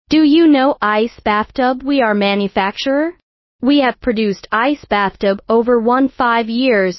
Do you know Ice Bathtub? We are manufacturer. We have produced Ice Bathtub over 15 years.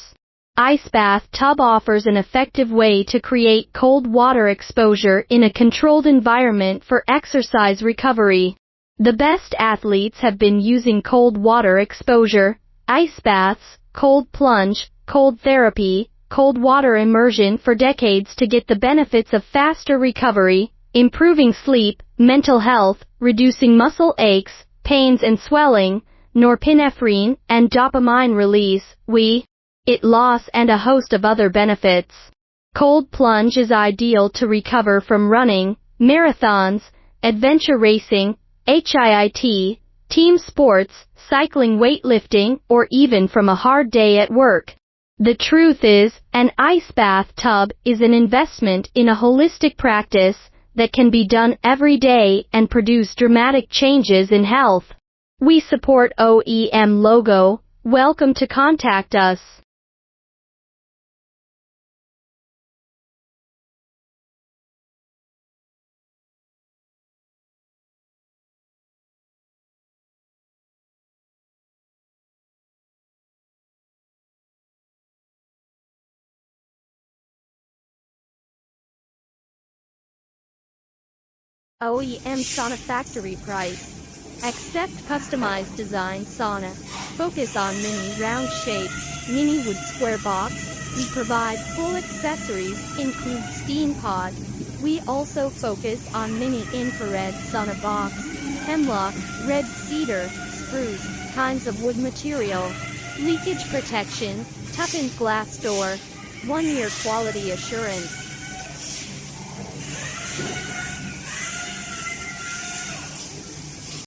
Ice Bathtub offers an effective way to create cold water exposure in a controlled environment for exercise recovery. The best athletes have been using cold water exposure, ice baths, cold plunge, cold therapy, cold water immersion for decades to get the benefits of faster recovery, improving sleep, mental health, reducing muscle aches, pains and swelling, norepinephrine and dopamine release, weight loss and a host of other benefits. Cold plunge is ideal to recover from running, marathons, adventure racing, HIIT, team sports, cycling, weightlifting, or even from a hard day at work. The truth is, an ice bathtub is an investment in a holistic practice that can be done every day and produce dramatic changes in health. We support OEM logo. Welcome to contact us. OEM sauna factory price. Accept customized design sauna. Focus on mini round shape, mini wood square box. We provide full accessories, include steam pod. We also focus on mini infrared sauna box, hemlock, red cedar, spruce, kinds of wood material, leakage protection, toughened glass door, 1-year quality assurance.